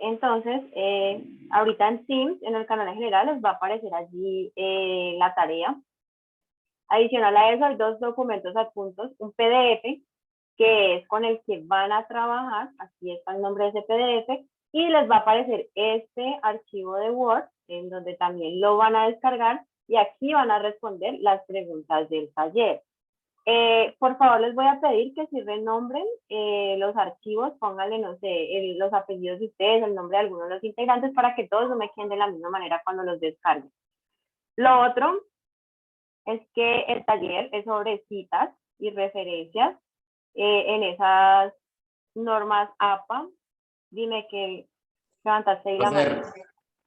Entonces, ahorita en Teams, en el canal en general, les va a aparecer allí la tarea. Adicional a eso, hay dos documentos adjuntos, un PDF, que es con el que van a trabajar, aquí está el nombre de ese PDF, y les va a aparecer este archivo de Word, en donde también lo van a descargar, y aquí van a responder las preguntas del taller. Por favor, les voy a pedir que si renombren los archivos, pónganle, no sé, los apellidos de ustedes, el nombre de algunos de los integrantes, para que todos no me queden de la misma manera cuando los descarguen. Lo otro es que el taller es sobre citas y referencias en esas normas APA. Dime que levantaste ahí la mano.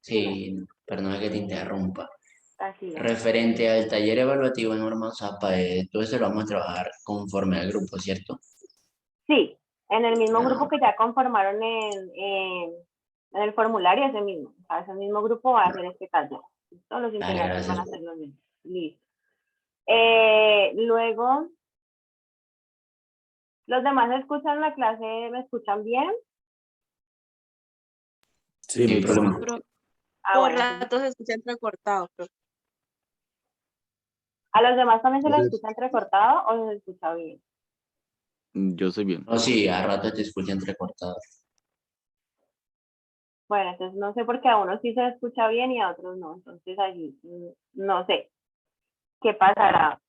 Sí, perdona que te interrumpa. Así es. Referente al taller evaluativo de normas APA, todo eso lo vamos a trabajar conforme al grupo, ¿cierto? Sí, en el mismo grupo Ah, que ya conformaron en el formulario, ese mismo. O sea, ese mismo grupo va a hacer este taller. Todos los dale, integrantes van gracias. a hacer lo mismo. Listo. Luego, ¿los demás escuchan la clase? ¿Me escuchan bien? Sí, Sin problema. profe. Ah, Por bueno, entonces, rato se escucha entrecortado, profe. ¿a los demás también se les Entonces, escucha entrecortado o se les escucha bien? yo soy bien. No, sí, a rato te escucho entrecortado. Bueno, entonces no sé por qué a unos sí se escucha bien y a otros no. Entonces allí no sé qué pasará.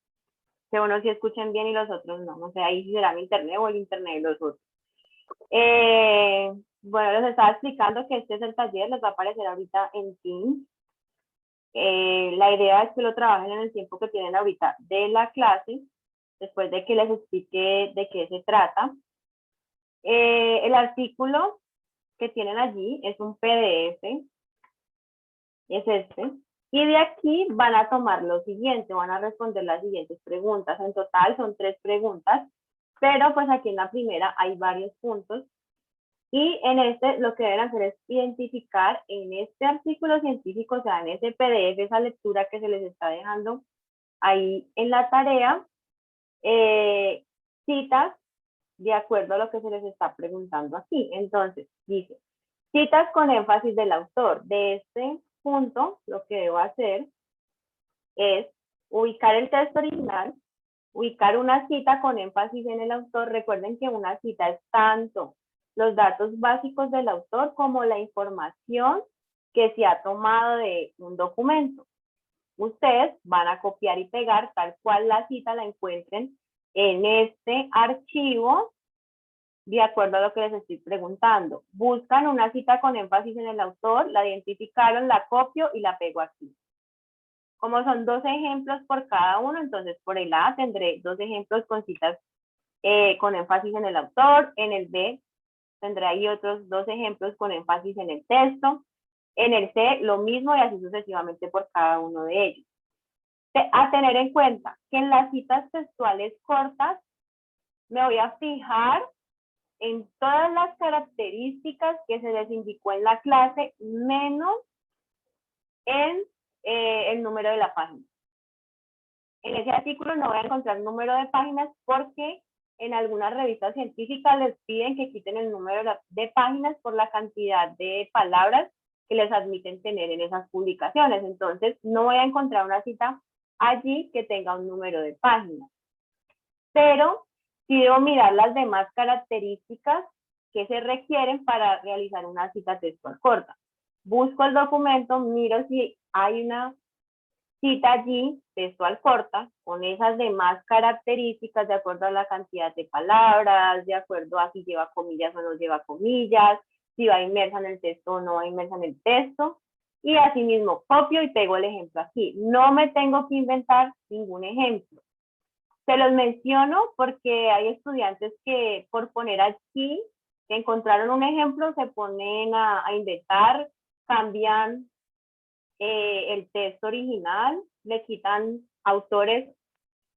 Que unos sí escuchen bien y los otros no. No sé, ahí si será mi internet o el internet de los otros. Bueno, les estaba explicando que este es el taller, les va a aparecer ahorita en Teams. La idea es que lo trabajen en el tiempo que tienen ahorita de la clase, después de que les explique de qué se trata. El artículo que tienen allí es un PDF, es este, y de aquí van a tomar lo siguiente, van a responder las siguientes preguntas. En total son 3 preguntas, pero pues aquí en la primera hay varios puntos. Y en este lo que deben hacer es identificar en este artículo científico, o sea, en ese PDF, esa lectura que se les está dejando ahí en la tarea, citas de acuerdo a lo que se les está preguntando aquí. Entonces, dice, citas con énfasis del autor. De este punto, lo que debo hacer es ubicar el texto original, ubicar una cita con énfasis en el autor. Recuerden que una cita es tanto los datos básicos del autor como la información que se ha tomado de un documento. Ustedes van a copiar y pegar tal cual la cita la encuentren en este archivo de acuerdo a lo que les estoy preguntando. Buscan una cita con énfasis en el autor, la identificaron, la copio y la pego aquí. Como son 2 ejemplos por cada uno, entonces por el A tendré 2 ejemplos con citas con énfasis en el autor, en el B tendré ahí otros 2 ejemplos con énfasis en el texto, en el C lo mismo y así sucesivamente por cada uno de ellos. A tener en cuenta que en las citas textuales cortas me voy a fijar en todas las características que se les indicó en la clase, menos en el número de la página. En ese artículo no voy a encontrar número de páginas porque en algunas revistas científicas les piden que quiten el número de páginas por la cantidad de palabras que les admiten tener en esas publicaciones. Entonces, no voy a encontrar una cita allí que tenga un número de páginas. Pero sí debo mirar las demás características que se requieren para realizar una cita textual corta. Busco el documento, miro si hay una cita allí, textual corta, con esas demás características de acuerdo a la cantidad de palabras, de acuerdo a si lleva comillas o no lleva comillas, si va inmersa en el texto o no va inmersa en el texto. Y asimismo, copio y pego el ejemplo aquí. No me tengo que inventar ningún ejemplo. Se los menciono porque hay estudiantes que por poner aquí, que encontraron un ejemplo, se ponen a inventar, cambian el texto original, le quitan autores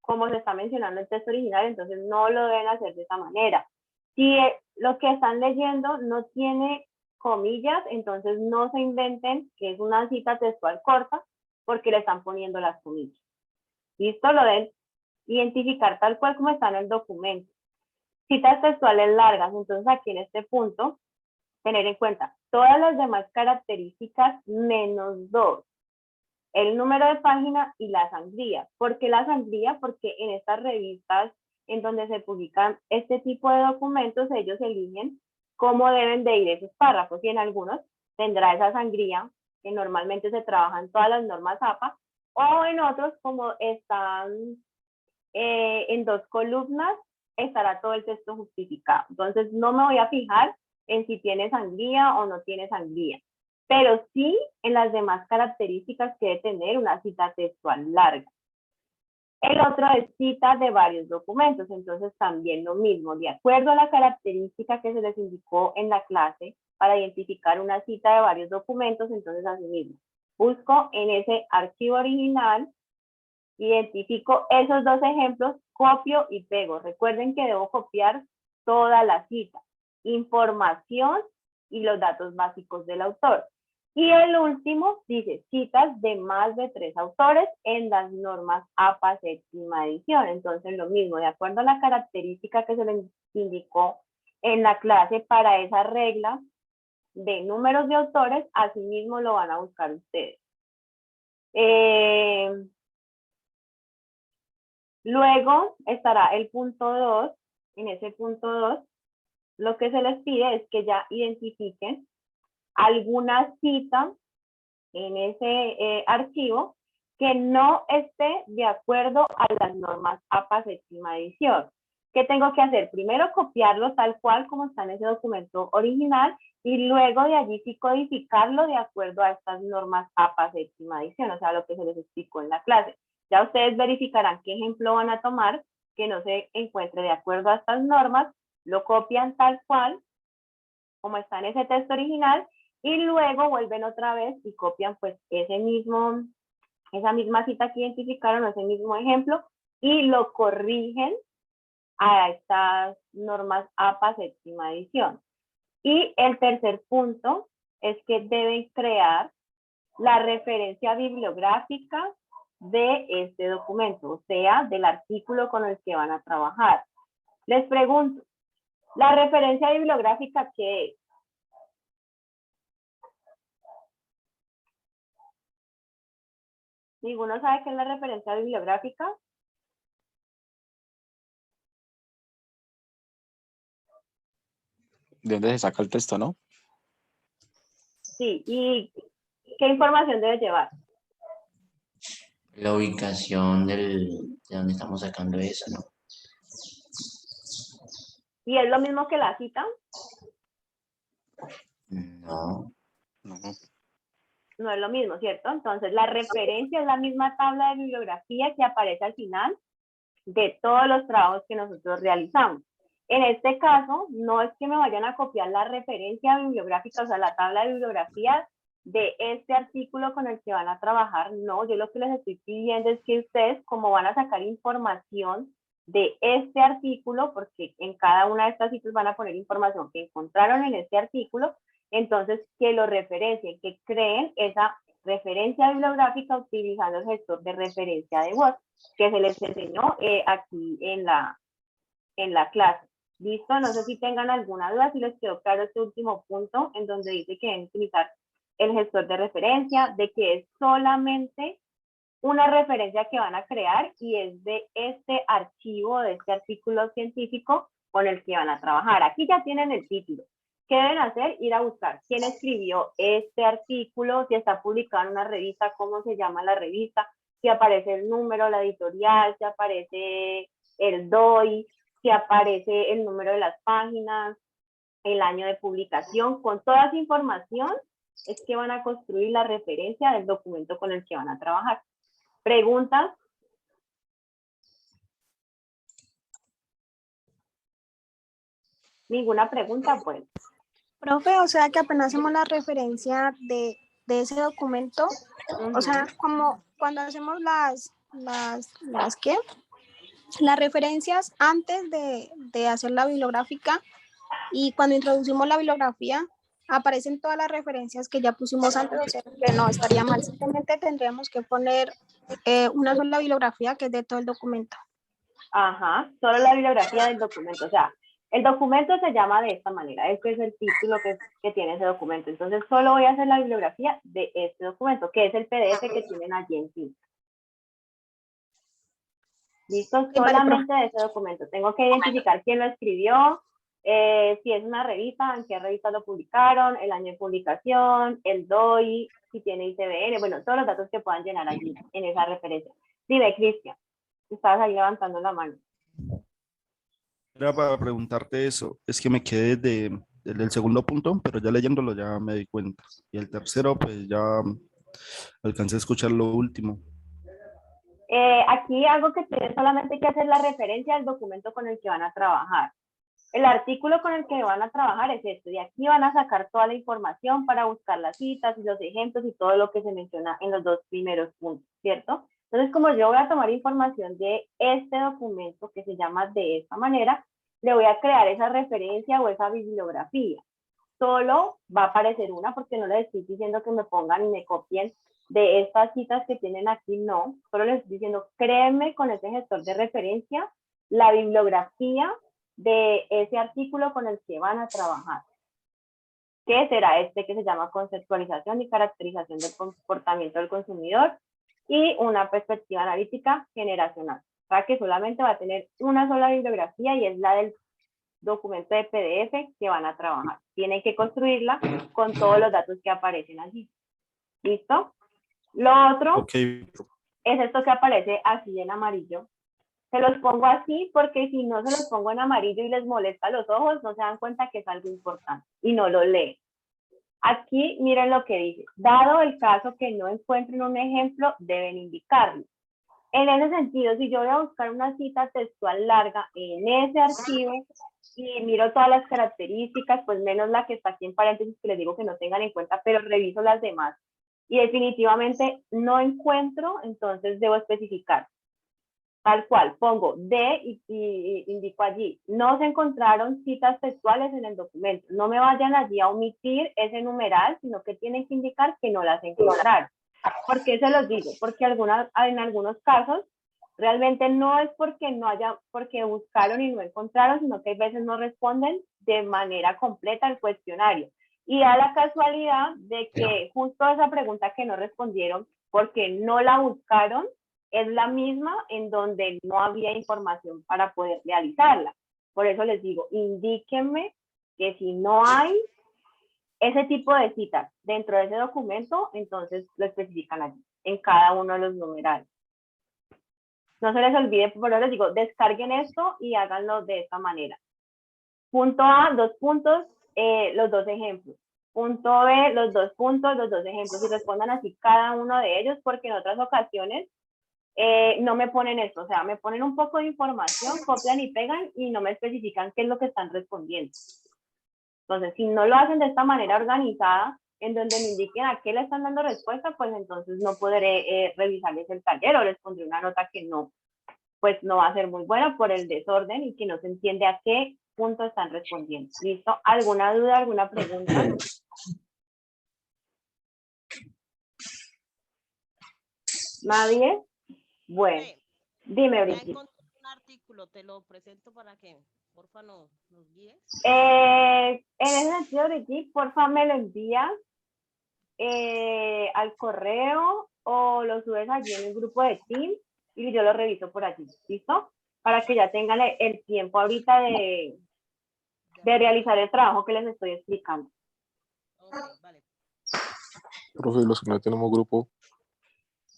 como se está mencionando el texto original, entonces no lo deben hacer de esa manera. Si lo que están leyendo no tiene comillas, entonces no se inventen que es una cita textual corta porque le están poniendo las comillas. ¿Listo? Lo deben identificar tal cual como está en el documento. Citas textuales largas, entonces aquí en este punto tener en cuenta todas las demás características menos 2, el número de página y la sangría. ¿Por qué la sangría? Porque en estas revistas en donde se publican este tipo de documentos, ellos eligen cómo deben de ir esos párrafos, y en algunos tendrá esa sangría que normalmente se trabaja en todas las normas APA, o en otros, como están en 2 columnas, estará todo el texto justificado. Entonces no me voy a fijar en si tiene sangría o no tiene sangría, pero sí en las demás características que debe tener una cita textual larga. El otro es cita de varios documentos, entonces también lo mismo, de acuerdo a la característica que se les indicó en la clase para identificar una cita de varios documentos, entonces así mismo, busco en ese archivo original, identifico esos 2 ejemplos, copio y pego. Recuerden que debo copiar toda la cita, información y los datos básicos del autor. Y el último dice citas de más de 3 autores en las normas APA séptima edición. Entonces lo mismo, de acuerdo a la característica que se les indicó en la clase para esa regla de números de autores, así mismo lo van a buscar ustedes. Luego estará el punto 2. En ese punto 2, lo que se les pide es que ya identifiquen alguna cita en ese archivo que no esté de acuerdo a las normas APA séptima edición. ¿Qué tengo que hacer? Primero copiarlo tal cual como está en ese documento original, y luego de allí sí codificarlo de acuerdo a estas normas APA séptima edición, o sea, lo que se les explicó en la clase. Ya ustedes verificarán qué ejemplo van a tomar que no se encuentre de acuerdo a estas normas, lo copian tal cual como está en ese texto original, y luego vuelven otra vez y copian pues esa misma cita que identificaron, ese mismo ejemplo, y lo corrigen a estas normas APA séptima edición. Y el tercer punto es que deben crear la referencia bibliográfica de este documento, o sea, del artículo con el que van a trabajar. Les pregunto, ¿la referencia bibliográfica qué es? ¿Ninguno sabe qué es la referencia bibliográfica? ¿De dónde se saca el texto, no? Sí, ¿y qué información debe llevar? La ubicación de donde estamos sacando eso, ¿no? ¿Y es lo mismo que la cita? No. No. No es lo mismo, ¿cierto? Entonces, la referencia es la misma tabla de bibliografía que aparece al final de todos los trabajos que nosotros realizamos. En este caso, no es que me vayan a copiar la referencia bibliográfica, o sea, la tabla de bibliografía de este artículo con el que van a trabajar. No, yo lo que les estoy pidiendo es que ustedes, como van a sacar información de este artículo, porque en cada una de estas citas van a poner información que encontraron en este artículo, entonces que lo referencien, que creen esa referencia bibliográfica utilizando el gestor de referencia de Word que se les enseñó aquí en la clase. ¿Listo? No sé si tengan alguna duda, si les quedó claro este último punto en donde dice que deben utilizar el gestor de referencia, de que es solamente una referencia que van a crear y es de este archivo, de este artículo científico con el que van a trabajar. Aquí ya tienen el título. ¿Qué deben hacer? Ir a buscar quién escribió este artículo, si está publicado en una revista, cómo se llama la revista, si aparece el número, la editorial, si aparece el DOI, si aparece el número de las páginas, el año de publicación. Con toda esa información es que van a construir la referencia del documento con el que van a trabajar. ¿Preguntas? ¿Ninguna pregunta? Pues. Profe, o sea que apenas hacemos la referencia de ese documento, o sea, como cuando hacemos ¿qué? Las referencias antes de hacer la bibliográfica, y cuando introducimos la bibliografía, aparecen todas las referencias que ya pusimos antes, o sea, que no estaría mal, simplemente tendríamos que poner una sola bibliografía que es de todo el documento. Ajá, solo la bibliografía del documento, o sea, El documento se llama de esta manera, este es el título que tiene ese documento. Entonces, solo voy a hacer la bibliografía de este documento, que es el PDF que tienen allí en sí. ¿Listo? Sí, vale, Solamente de ese documento. Tengo que identificar quién lo escribió, si es una revista, en qué revista lo publicaron, el año de publicación, el DOI, si tiene ICBN, bueno, todos los datos que puedan llenar allí en esa referencia. Dime, Cristian, estabas ahí levantando la mano. Era para preguntarte eso. Es que me quedé del segundo punto, pero ya leyéndolo ya me di cuenta. Y el tercero, pues ya alcancé a escuchar lo último. Aquí algo que tienen solamente que hacer la referencia al documento con el que van a trabajar. El artículo con el que van a trabajar es este. De aquí van a sacar toda la información para buscar las citas y los ejemplos y todo lo que se menciona en los dos primeros puntos, ¿cierto? Entonces, como yo voy a tomar información de este documento que se llama de esta manera, le voy a crear esa referencia o esa bibliografía. Solo va a aparecer una porque no les estoy diciendo que me pongan y me copien de estas citas que tienen aquí, no. Solo les estoy diciendo, créeme con ese gestor de referencia la bibliografía de ese artículo con el que van a trabajar. ¿Qué será este que se llama conceptualización y caracterización del comportamiento del consumidor y una perspectiva analítica generacional? O sea que solamente va a tener una sola bibliografía y es la del documento de PDF que van a trabajar. Tienen que construirla con todos los datos que aparecen allí. ¿Listo? Lo otro Ok, es esto que aparece así en amarillo. Se los pongo así porque si no se los pongo en amarillo y les molesta los ojos, no se dan cuenta que es algo importante y no lo leen. Aquí miren lo que dice. Dado el caso que no encuentren un ejemplo, deben indicarlo. En ese sentido, si yo voy a buscar una cita textual larga en ese archivo y miro todas las características, pues menos la que está aquí en paréntesis que les digo que no tengan en cuenta, pero reviso las demás y definitivamente no encuentro, entonces debo especificar. Tal cual, pongo de y indico allí. No se encontraron citas textuales en el documento. No me vayan allí a omitir ese numeral, sino que tienen que indicar que no las encontraron. ¿Por qué se los digo? Porque en algunos casos realmente no es porque buscaron y no encontraron, sino que a veces no responden de manera completa al cuestionario. Y da la casualidad de que justo esa pregunta que no respondieron porque no la buscaron, es la misma en donde no había información para poder realizarla. Por eso les digo, indíquenme que si no hay ese tipo de citas dentro de ese documento, entonces lo especifican allí, en cada uno de los numerales. No se les olvide, por eso les digo, descarguen esto y háganlo de esta manera. Punto A, 2 puntos, los 2 ejemplos. Punto B, los 2 puntos, los 2 ejemplos. Y respondan así cada uno de ellos, porque en otras ocasiones no me ponen esto, o sea, me ponen un poco de información, copian y pegan y no me especifican qué es lo que están respondiendo. Entonces, si no lo hacen de esta manera organizada, en donde me indiquen a qué le están dando respuesta, pues entonces no podré revisarles el taller o les pondré una nota que no, pues no va a ser muy buena por el desorden y que no se entiende a qué punto están respondiendo. ¿Listo? ¿Alguna duda, alguna pregunta? ¿Nadie? Bueno, dime, Ya Brigitte. encontré un artículo, te lo presento para que, porfa, nos guíes. En ese sentido, Brigitte, porfa, me lo envías al correo o lo subes allí en el grupo de Teams y yo lo reviso por allí, ¿listo? Para que ya tengan el tiempo ahorita de realizar el trabajo que les estoy explicando. Ok, vale. Profe, los que no tenemos grupo,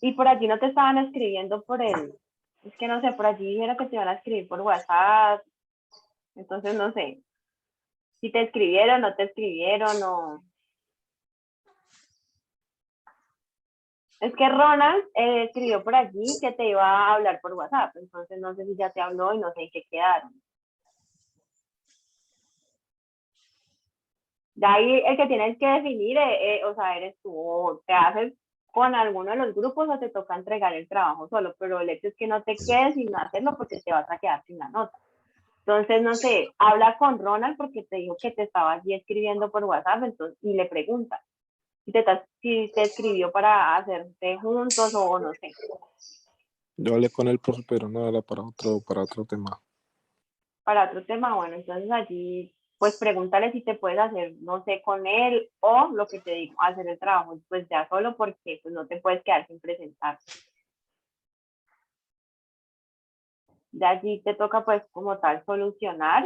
Y por allí no te estaban escribiendo es que no sé, por allí dijeron que te iban a escribir por WhatsApp, entonces no sé si te escribieron, no te escribieron o... Es que Ronald escribió por allí que te iba a hablar por WhatsApp, entonces no sé si ya te habló y no sé en qué quedaron. De ahí el que tienes que definir, o sea, eres tú, o te haces con alguno de los grupos o te toca entregar el trabajo solo, pero el hecho es que no te quedes sin hacerlo porque te vas a quedar sin la nota. Entonces, no sé, habla con Ronald porque te dijo que te estaba allí escribiendo por WhatsApp, entonces, y le pregunta si te escribió para hacerte juntos o no sé. yo hablé con él, profe, pero no era para otro tema. para otro tema, bueno, entonces allí pues pregúntale si te puedes hacer, no sé, con él o lo que te digo, hacer el trabajo pues ya solo porque pues no te puedes quedar sin presentar. De allí te toca pues como tal solucionar